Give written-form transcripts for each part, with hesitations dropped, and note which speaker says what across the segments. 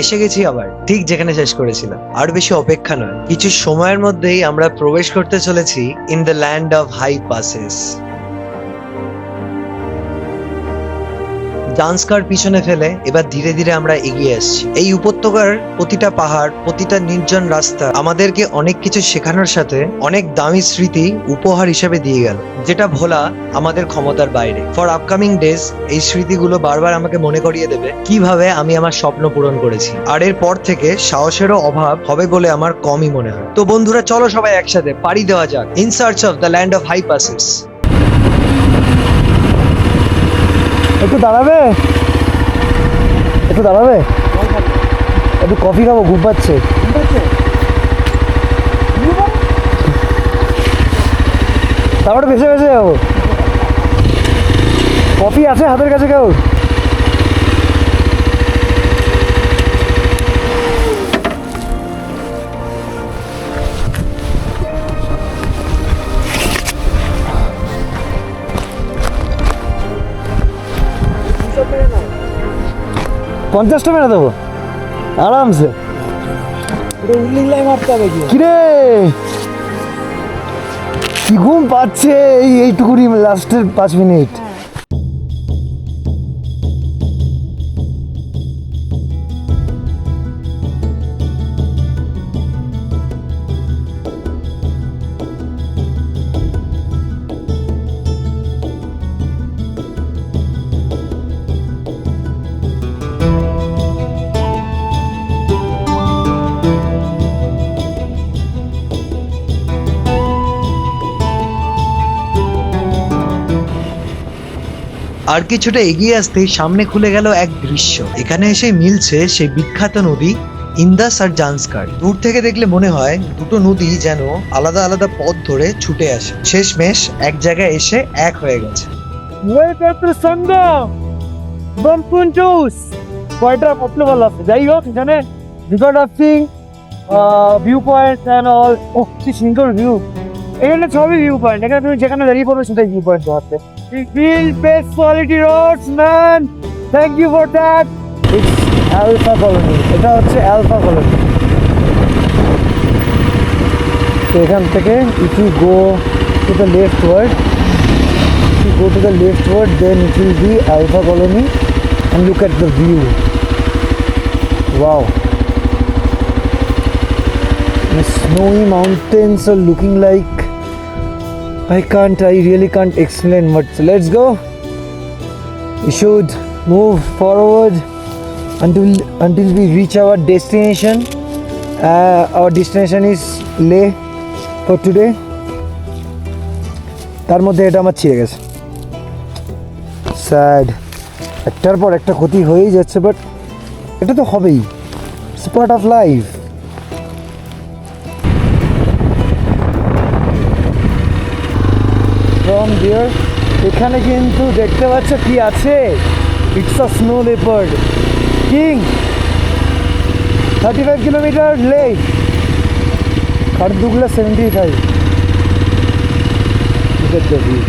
Speaker 1: এসে গেছি আবার ঠিক যেখানে শেষ করেছিলাম। আর বেশি অপেক্ষা নয়, কিছু সময়ের মধ্যেই আমরা প্রবেশ করতে চলেছি in the land of high passes. Zanskar পিছনে ফেলে এবার ধীরে ধীরে আমরা এগিয়ে আসছি। এই উপত্যকার প্রতিটা পাহাড়, প্রতিটা নির্জন রাস্তা আমাদেরকে অনেক কিছু শেখানোর সাথে অনেক দামি স্মৃতি উপহার হিসেবে দিয়ে গেল, যেটা ভোলা আমাদের ক্ষমতার বাইরে। ফর আপকামিং ডেজ এই স্মৃতিগুলো বারবার আমাকে মনে করিয়ে দেবে কিভাবে আমি আমার স্বপ্ন পূরণ করেছি। আর এর পর থেকে সাহসেরও অভাব হবে বলে আমার কমই মনে হয়। তো বন্ধুরা, চলো সবাই একসাথে পাড়ি দেওয়া যাক in search of the land of high passes.
Speaker 2: একটু দাঁড়াবে, একটু দাঁড়াবে, একটু কফি খাবো, ঘুম পাচ্ছে। তারপরে ভেসে ভেসে যাবো। কফি আছে হাতের কাছে কেউ? পঞ্চাশটা মেরে দেবো আরামসে। মারতে হবে কিরে, কি ঘুম পাচ্ছে এইটুকুনি লাস্টের 5 মিনিট।
Speaker 1: আর কিছুটা এগিয়ে আসতেই সামনে খুলে গেল এক দৃশ্য। এখানে এসে মিলছে সেই বিখ্যাত নদী ইন্দাস আর জান্সকার। দূর থেকে দেখলে মনে হয় দুটো নদী যেন আলাদা আলাদা পথ ধরে ছুটে আসে, শেষমেশ এক জায়গায় এসে এক হয়ে গেছে।
Speaker 2: ওয়েলকাম টু সঙ্গম ব্রহ্মপুঞ্জুস। কয়টা পড়তে ভালো আছে, যাই হোক এখানে river rafting, view point and all. ও কি সুন্দর ভিউ, এখানে সবই ভিউ পয়েন্ট। এখানে তুমি যেখানে দাঁড়িয়ে পড়বে সেটাই ভিউ পয়েন্ট পাচ্ছে। Real best quality roads, man. Thank you for that. It's Alpha Colony. এটা হচ্ছে Alpha Colony. তো এখান থেকে if you go to the leftward, if you go to the leftward, then it will be Alpha Colony, and look at the view. Wow. The snowy mountains are looking like, I really can't explain, but let's go. We should move forward until we reach our destination. Our destination is Leh for today. তার মধ্যে এটা আমার ছিঁড়ে গেছে, sad. একটার পর একটা ক্ষতি হয়েই যাচ্ছে, বাট এটা তো হবেই, it's part of life. From there, এখানে কিন্তু দেখতে পাচ্ছ কি আছে, it's a snow leopard king. 35 kilometre লে, খারদুগলা 75। Look at the view.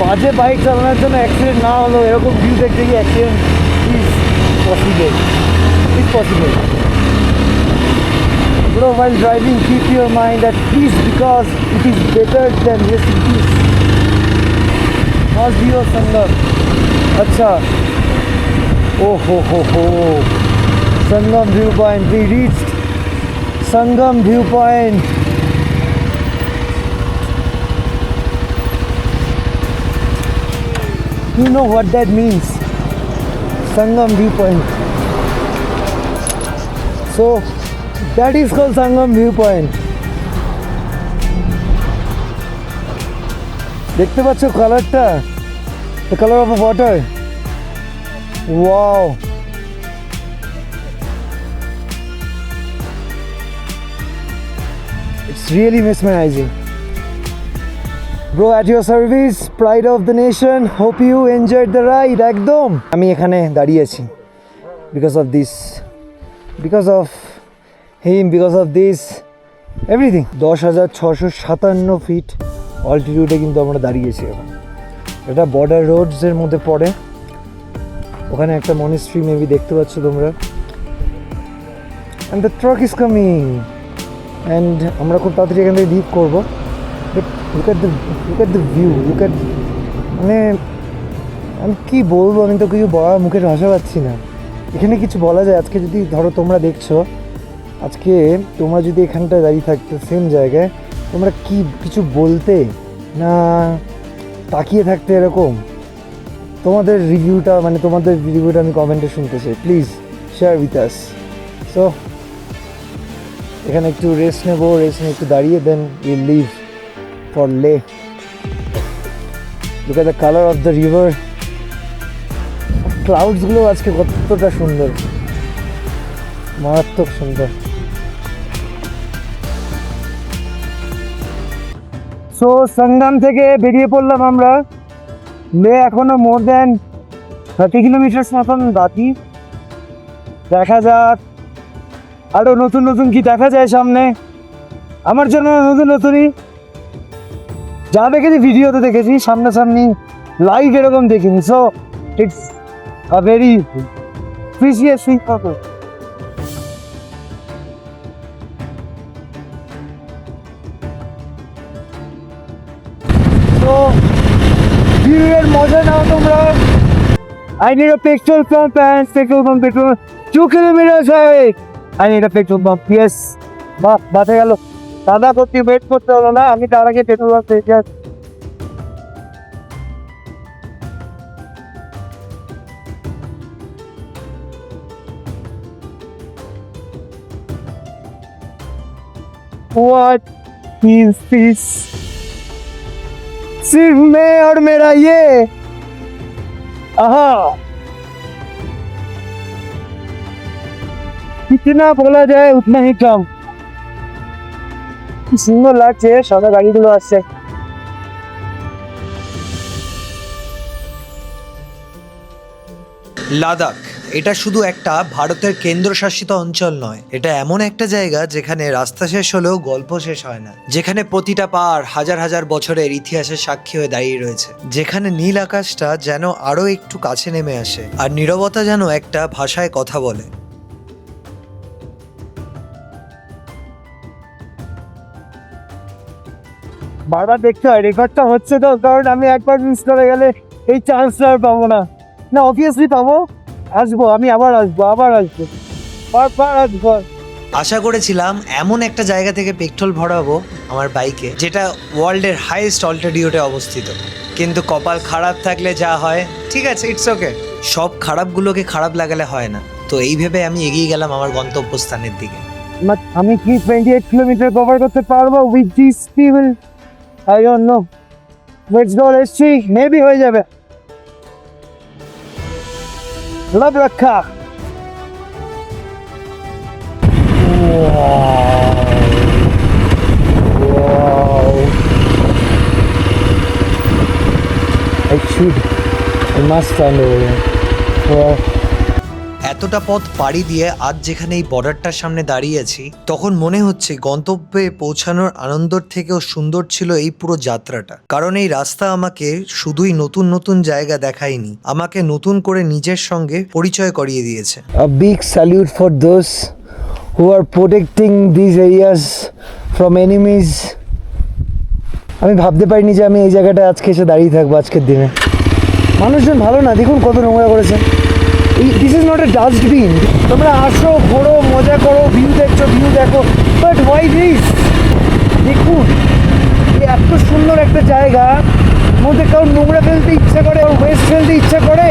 Speaker 2: বাজে বাইক চালানোর জন্য অ্যাক্সিডেন্ট না হলো, এরকম ভিউ দেখতে গিয়ে accident is possible. Bro, while driving, keep your mind at peace because it is better than rest in peace. Must be your Sangam. Acha. Oh ho. Sangam viewpoint. We reached Sangam viewpoint. You know what that means? Sangam viewpoint. So that is called Sangam viewpoint. দেখতে পাচ্ছ কালারটা? The color of the water. Wow. It's really mesmerizing. Bro, at your service, pride of the nation. Hope you enjoyed the ride. একদম আমি এখানে দাঁড়িয়ে আছি because of this because of him, because of this everything. 10,657 feet অল্টিটিউডে কিন্তু আমরা দাঁড়িয়েছি এখন। এটা বর্ডার রোডসের মধ্যে পড়ে। ওখানে একটা মনিস্ট্রি মেবি দেখতে পাচ্ছ তোমরা। And the truck is coming, and আমরা খুব তাড়াতাড়ি এখান থেকে লিভ করবো। Look at the view, look at, মানে আমি কী বলবো, আমি তো কিছু বলার মুখের ভাষা পাচ্ছি না। এখানে কিছু বলা যায়? আজকে যদি ধরো তোমরা দেখছো, আজকে তোমরা যদি এখানটায় দাঁড়িয়ে থাকতে সেম জায়গায়, তোমরা কি কিছু বলতে না তাকিয়ে থাকতে এরকম? তোমাদের রিভিউটা, মানে তোমাদের রিভিউটা আমি কমেন্টে শুনতে চাই, please share with us. So এখানে একটু রেস্ট নেবো, রেস্ট নিয়ে একটু দাঁড়িয়ে then will leave for Leh. Look at the colour of the river. ক্লাউডসগুলো আজকে কতটা সুন্দর, মারাত্মক সুন্দর। সো সঙ্গম থেকে বেরিয়ে পড়লাম আমরা। লে এখনো মোর দেন 30 কিলোমিটার মতন বাকি। দেখা যাক আরো নতুন নতুন কি দেখা যায় সামনে। আমার জন্য নতুন নতুনই, যা দেখেছি ভিডিওতে দেখেছি, সামনাসামনি লাইভ এরকম দেখিনি। So it's a very precious thing for me. তো ভিউয়ের মজা নাও তোমরা। I need a petrol pump and petrol 2 kilometers away. I need a petrol pump. Yes. বাঁচে গেল। দাদা করতে ওয়েট করতে হলো না, আমি তার আগে পেট্রোল পাম্প পেয়ে যাচ্ছি। What is this? सिर्फ मैं और मेरा ये, आहा, कितना बोला जाए उतना ही कम। কি সুন্দর লাগছে সাদা গাড়িগুলো আসছে।
Speaker 1: লাদাখ এটা শুধু একটা ভারতের কেন্দ্রশাসিত অঞ্চল নয়, এটা এমন একটা জায়গা যেখানে রাস্তা শেষ হলেও গল্প শেষ হয় না, যেখানে প্রতিটা পাহাড় হাজার হাজার বছরের ইতিহাসের সাক্ষী হয়ে দাঁড়িয়ে রয়েছে, যেখানে নীল আকাশটা যেন আরো একটু কাছে নেমে আসে আর নীরবতা যেন একটা ভাষায় কথা বলে।
Speaker 2: বারবার দেখতে হয় রেকর্ডটা হচ্ছে তো, কারণ আমি একবার মিস করে গেলে এই চান্সটা আর পাবো না। না অবভিয়াসলি পাবো, আসবো, আমি আবার আসবো, বারবার আসবো।
Speaker 1: আশা করেছিলাম এমন একটা জায়গা থেকে পেট্রোল ভরাবো আমার বাইকে যেটা ওয়ার্ল্ডের হাইয়েস্ট অল্টিটিউডে অবস্থিত, কিন্তু কপাল খারাপ থাকলে যা হয়, ঠিক আছে, ইটস ওকে। সব খারাপগুলোকে খারাপ লাগালে হয় না। তো এই ভেবে আমি এগিয়ে গেলাম আমার গন্তব্যস্থানের দিকে।
Speaker 2: আমি কি 28 কিলোমিটার কভার করতে পারবো with this people? I don't know. Let's go, let's see, maybe হয়ে যাবে। লাভ রাখা।
Speaker 1: এতটা পথ পাড়ি দিয়ে আজ যেখানে এই বর্ডারটার সামনে দাঁড়িয়ে আছি, তখন মনে হচ্ছে গন্তব্যে পৌঁছানোর আনন্দর থেকেও সুন্দর ছিল এই পুরো যাত্রাটা। কারণ এই রাস্তা আমাকে শুধুই নতুন নতুন জায়গা দেখায়নি, আমাকে নতুন করে নিজের সঙ্গে পরিচয় করিয়ে দিয়েছে।
Speaker 2: A big salute for those who are protecting these areas from enemies. আমি ভাবতে পারিনি যে আমি এই জায়গাটায় আজকে এসে দাঁড়িয়ে থাকবো আজকের দিনে। মানুষজন ভালো না, দেখুন কত নোংরা করেছে। This is not a dustbin. তোমরা আসো, ঘোরো, মজা করো, ভিউ দেখছো, ভিউ দেখো, বাট হোয়াই দিস? দেখুন এত সুন্দর একটা জায়গা মধ্যে কারণ নোংরা ফেলতে ইচ্ছা করে, ওয়েস্ট ফেলতে ইচ্ছা করে,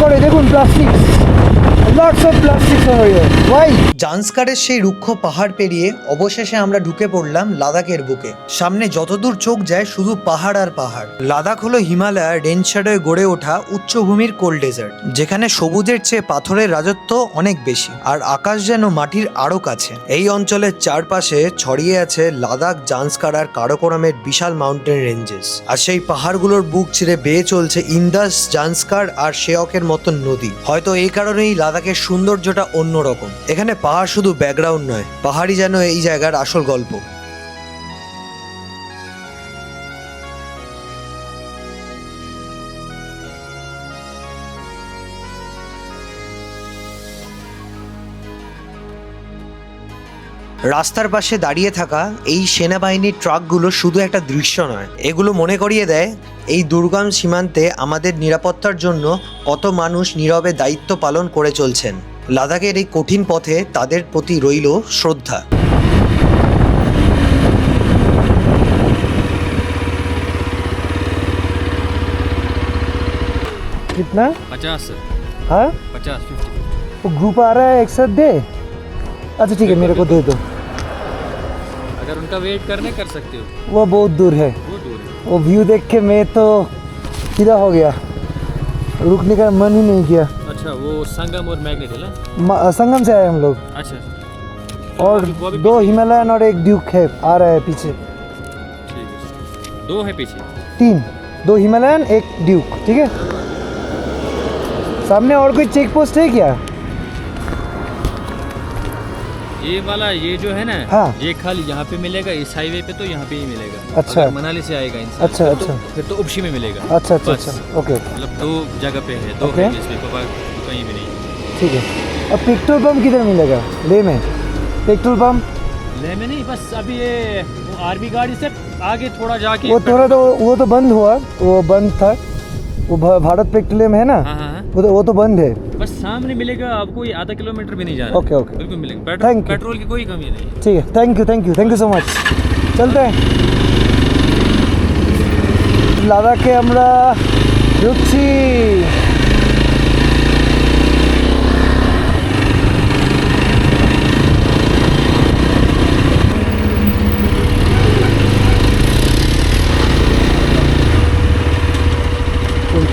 Speaker 2: করে দেখুন plastic, lots of plastic over here. Why?
Speaker 1: জান্সকারের সেই রুক্ষ পাহাড় পেরিয়ে অবশেষে আমরা ঢুকে পড়লাম লাদাখের বুকে। সামনে যতদূর চোখ যায় শুধু পাহাড় আর পাহাড়। লাদাখ হলো হিমালয়ের রেঞ্জ শ্যাডোয় গড়ে ওঠা উচ্চভূমির কোল্ড ডেজার্ট, যেখানে সবুজের চেয়ে পাথরের রাজত্ব অনেক বেশি আর আকাশ যেন মাটির আরো কাছে। এই অঞ্চলের চারপাশে ছড়িয়ে আছে লাদাখ, জান্সকার আর কারাকোরামের বিশাল মাউন্টেন রেঞ্জেস, আর সেই পাহাড়গুলোর বুক চিরে বেয়ে চলছে ইন্দাস, জান্সকার আর শেয়কের মতন নদী। হয়তো এই কারণেই লাদাখ লাদাখের সৌন্দর্যটা অন্যরকম। এখানে পাহাড় শুধু ব্যাকগ্রাউন্ড নয়, পাহাড়ই যেন এই জায়গার আসল গল্প। রাস্তার পাশে দাঁড়িয়ে থাকা এই সেনাবাহিনীর ট্রাকগুলো শুধু একটা দৃশ্য নয়, এগুলো মনে করিয়ে দেয় এই দুর্গম সীমান্তে আমাদের নিরাপত্তার জন্য কত মানুষ নীরবে দায়িত্ব পালন করে চলছেন। লাদাখের এই কঠিন পথে তাদের প্রতি রইল শ্রদ্ধা।
Speaker 2: कितना
Speaker 3: 50 सर,
Speaker 2: हाँ
Speaker 3: 50 50।
Speaker 2: वो ग्रुप आ रहा है एक साथ दे। अच्छा ठीक है, मेरे को दे दो।
Speaker 3: अगर उनका वेट करने कर सकते हो,
Speaker 2: वो बहुत दूर है,
Speaker 3: वो दूर है।
Speaker 2: वो व्यू देख के मैं तो सीधा हो गया, रुकने का मन ही नहीं किया।
Speaker 3: अच्छा, वो संगम और मैग्नेट है ना?
Speaker 2: संगम से आए हम लोग,
Speaker 3: अच्छा,
Speaker 2: और
Speaker 3: वो भी
Speaker 2: दो हिमालयन और एक ड्यूक है आ रहा है पीछे।
Speaker 3: ठीक है सर। 2 है पीछे।
Speaker 2: 3, 2 हिमालयन एक ड्यूक, ठीक है। सामने और कोई चेक पोस्ट है क्या?
Speaker 3: ये वाला ये जो है ना,
Speaker 2: हाँ।
Speaker 3: ये खाली यहाँ पे मिलेगा, इस हाईवे पे तो यहाँ पे ही मिलेगा।
Speaker 2: अच्छा।
Speaker 3: अगर मनाली से आएगा इंसान,
Speaker 2: अच्छा,
Speaker 3: फिर
Speaker 2: अच्छा।
Speaker 3: फिर तो उपशी में मिलेगा।
Speaker 2: अच्छा अच्छा
Speaker 3: बस।
Speaker 2: अच्छा, ओके ओके,
Speaker 3: मतलब 2 जगह पे है, 2
Speaker 2: Okay.
Speaker 3: है इसमें, कहीं भी नहीं।
Speaker 2: ठीक है। अब पेट्रोल पंप किधर मिलेगा? लेह में पेट्रोल पंप?
Speaker 3: लेह में नहीं, बस अभी ये वो आर्मी गाड़ी से आगे थोड़ा जाके
Speaker 2: वो थोड़ा तो वो तो बंद हुआ, वो बंद था, वो भारत पेट्रोलियम है ना,
Speaker 3: हाँ हाँ हाँ।
Speaker 2: वो तो बंद है।
Speaker 3: बस सामने मिलेगा आपको, ये आधा किलोमीटर भी नहीं जाना।
Speaker 2: Okay, okay.
Speaker 3: बिल्कुल मिलेगा।
Speaker 2: Thank you.
Speaker 3: पेट्रोल की कोई कमी नहीं है।
Speaker 2: ठीक है, थैंक यू सो मच। चलते हैं। লাদাখে আমরা ঢুকছি।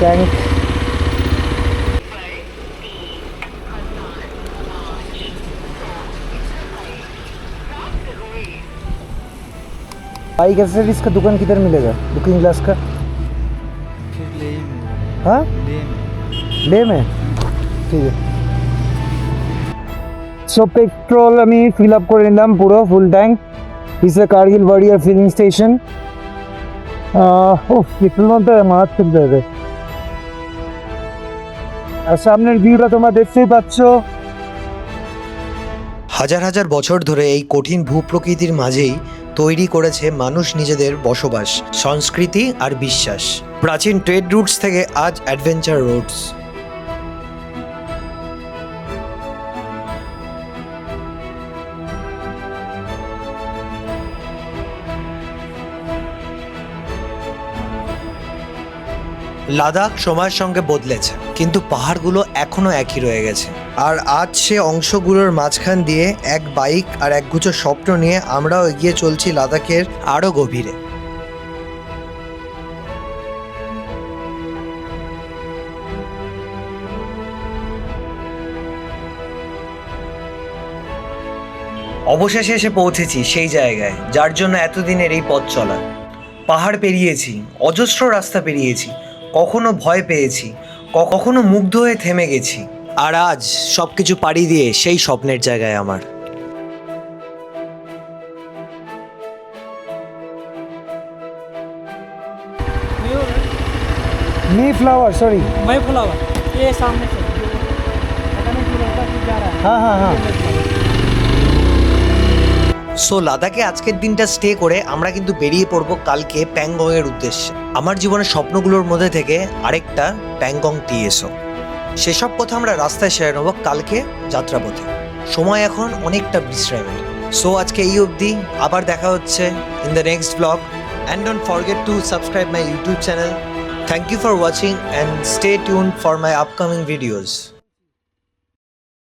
Speaker 2: ট্যাঙ্ক बाइक एसेसरीज का दुकान किधर मिलेगा? बुकिंग ग्लास का? हाँ, ले में, ঠিক আছে। সো পেট্রোল আমি ফিল আপ করে নিলাম পুরো full tank. This is Kargil warrior filling station. Petrol মধ্যে মাছ ফেলতে হবে। আর সামনের ভিউটা তোমরা দেখতেই পাচ্ছ।
Speaker 1: হাজার হাজার বছর ধরে এই কঠিন ভূপ্রকৃতির মাঝেই তৈরি করেছে মানুষ নিজেদের বসবাস, সংস্কৃতি আর বিশ্বাস। প্রাচীন ট্রেড রুটস থেকে আজ অ্যাডভেঞ্চার রোডস। লাদাখ সময়ের সঙ্গে বদলেছে, কিন্তু পাহাড়গুলো এখনো একই রয়ে গেছে। আর আজ সে অংশগুলোর মাঝখান দিয়ে এক বাইক আর একগুচ্ছ স্বপ্ন নিয়ে আমরাও এগিয়ে চলছি লাদাখের আরো গভীরে। অবশেষে এসে পৌঁছেছি সেই জায়গায় যার জন্য এতদিনের এই পথ চলা। পাহাড় পেরিয়েছি, অজস্র রাস্তা পেরিয়েছি, কখনো ভয় পেয়েছি, কখনো মুগ্ধ হয়ে থেমে গেছি, আর আজ সবকিছু পাড়ি দিয়ে সেই স্বপ্নের জায়গায় আমার।
Speaker 2: नी फ्लावर, सॉरी,
Speaker 4: मई फ्लावर ये सामने से पता नहीं क्यों लड़का क्यों जा रहा है।
Speaker 2: हाँ हाँ हाँ।
Speaker 1: সো লাদাখে আজকের দিনটা স্টে করে আমরা কিন্তু বেরিয়ে পড়বো কালকে প্যাংগংয়ের উদ্দেশ্যে। আমার জীবনের স্বপ্নগুলোর মধ্যে থেকে আরেকটা প্যাংগং টিএসও। সেসব কথা আমরা রাস্তায় সেরে নেবো কালকে যাত্রাপথে। সময় এখন অনেকটা বিশ্রামের। সো আজকে এই অবধি, আবার দেখা হচ্ছে in the next blog. And don't forget to subscribe my YouTube channel. Thank you for watching and stay tuned for my upcoming videos.